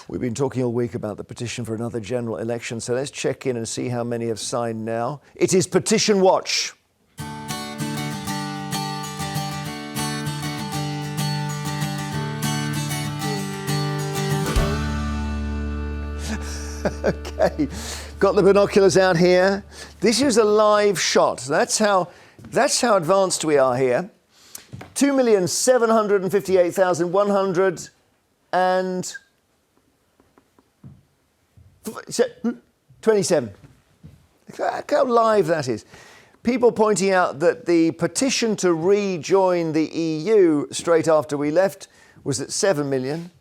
We've been talking all week about the petition for another general election, so let's check in and see how many have signed now. It is Petition Watch. Okay, got the binoculars out here. This is a live shot. That's how advanced we are here. 2,758,127. Look how live that is. People pointing out that the petition to rejoin the EU straight after we left was at 7 million.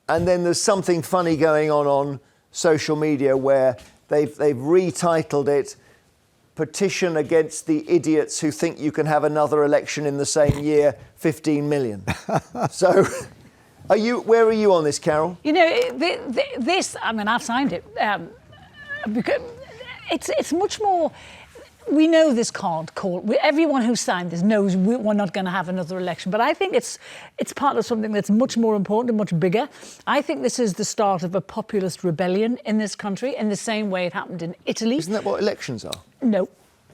And then there's something funny going on social media where they've retitled it Petition Against the Idiots Who Think You Can Have Another Election in the Same Year, 15 million. So, where are you on this, Carol? You know, I've signed it. Because it's much more... We know this can't call. Everyone who signed this knows we're not going to have another election. But I think it's part of something that's much more important and much bigger. I think this is the start of a populist rebellion in this country, in the same way it happened in Italy. Isn't that what elections are? No.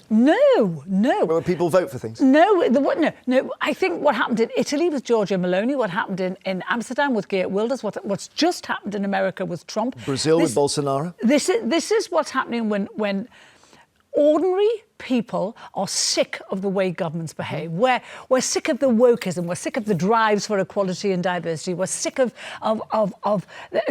When people vote for things? No. I think what happened in Italy with Giorgia Meloni, what happened in Amsterdam with Geert Wilders, what's just happened in America with Trump. Brazil with Bolsonaro? This is what's happening when ordinary people are sick of the way governments behave. We're sick of the wokeism. We're sick of the drives for equality and diversity. We're sick of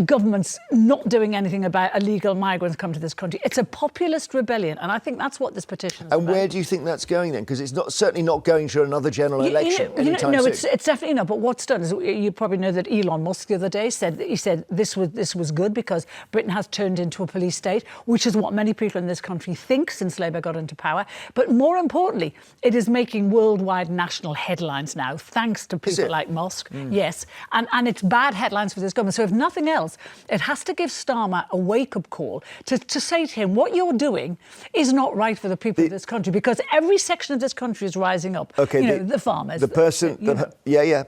governments not doing anything about illegal migrants come to this country. It's a populist rebellion, and I think that's what this petition is and about. Where do you think that's going then? Because it's certainly not going to another general election anytime soon. No, it's definitely not. But what's done is, you probably know that Elon Musk the other day said this was good because Britain has turned into a police state, which is what many people in this country think since Labour got into power. But more importantly, it is making worldwide national headlines now, thanks to people like Musk. Yes. And it's bad headlines for this government. So if nothing else, it has to give Starmer a wake-up call to say to him, what you're doing is not right for the people of this country, because every section of this country is rising up. Okay, the farmers. The person... Well, I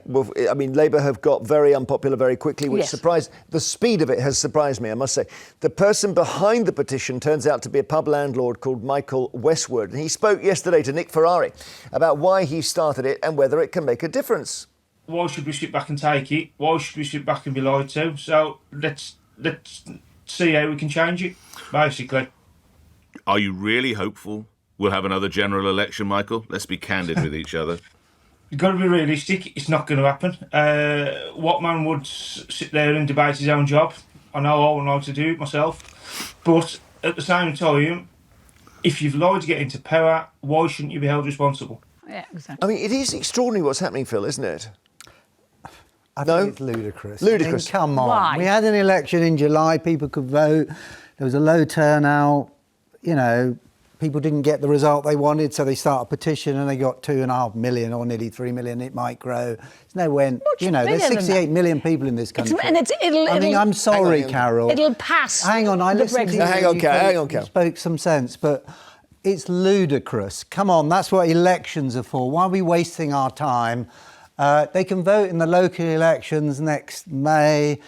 mean, Labour have got very unpopular very quickly, which surprised... The speed of it has surprised me, I must say. The person behind the petition turns out to be a pub landlord called Michael Westwood. And he spoke yesterday to Nick Ferrari about why he started it and whether it can make a difference. Why should we sit back and take it? Why should we sit back and be lied to? So let's see how we can change it, basically. Are you really hopeful we'll have another general election, Michael? Let's be candid with each other. You've got to be realistic. It's not going to happen. What man would sit there and debate his own job? I know I wouldn't like to do it myself. But at the same time, if you've lied to get into power, why shouldn't you be held responsible? Yeah, exactly. I mean, it is extraordinary what's happening, Phil, isn't it? I think it's ludicrous. Ludicrous. I mean, come on. Why? We had an election in July, people could vote, there was a low turnout, people didn't get the result they wanted, so they start a petition and they got 2.5 million or nearly 3 million. It might grow. There's no when. There's 68 million people in this country. I'm sorry, Carol. It'll pass. Hang on, I listened to you. Hang on, Carol. You spoke some sense, but it's ludicrous. Come on, that's what elections are for. Why are we wasting our time? They can vote in the local elections next May.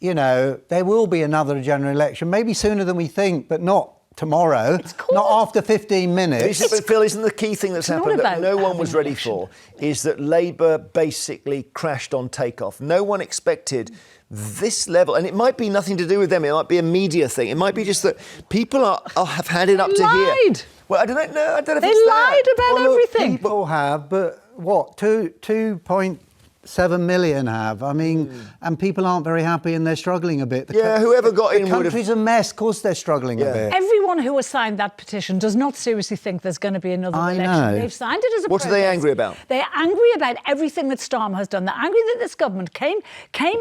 There will be another general election, maybe sooner than we think, but not tomorrow, not after 15 minutes. But Phil, isn't the key thing that's happened that no one was ready for is that Labour basically crashed on takeoff. No one expected this level, and it might be nothing to do with them. It might be a media thing. It might be just that people have had it up to here. Well, I don't know. I don't know if they it's lied about everything. People have, but what? 2.7 million have. I mean, and people aren't very happy and they're struggling a bit. Whoever got in would have... The country's a mess. Of course they're struggling a bit. Everyone who has signed that petition does not seriously think there's going to be another election. Know. They've signed it as a protest. What are they angry about? They're angry about everything that Starmer has done. They're angry that this government came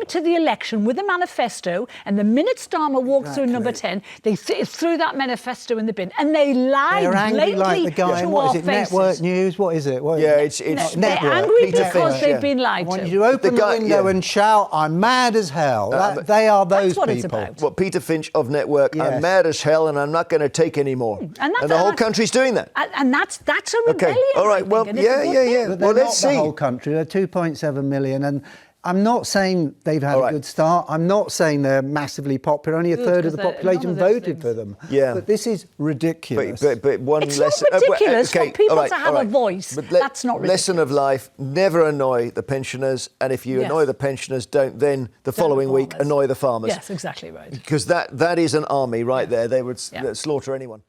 to the election with a manifesto, and the minute Starmer walked through number 10, they threw that manifesto in the bin, and they lied blatantly like the guy to what our is it, faces. Network News? What is it? It's they're angry because they've been lied I want to. you to open the window and shout, I'm mad as hell. They are those what people. It's about. Well, Peter Finch of Network, I'm mad as hell and I'm not going to take any more. And the whole country's doing that. And that's a rebellion. Okay, all right, well, But they're well, let's not see. the whole country. They're 2.7 million, and I'm not saying they've had All a right. good start. I'm not saying they're massively popular. Only a Good, third of the 'cause they're- population none of those voted things. for them. Yeah. But this is ridiculous. But one It's lesson. not ridiculous for people all right, to have all right. a voice. But That's not ridiculous. Lesson of life: never annoy the pensioners, and if you Yes. annoy the pensioners, don't then the following week farmers. annoy the farmers. Yes, exactly right. Because that is an army right there. They would Yeah. slaughter anyone.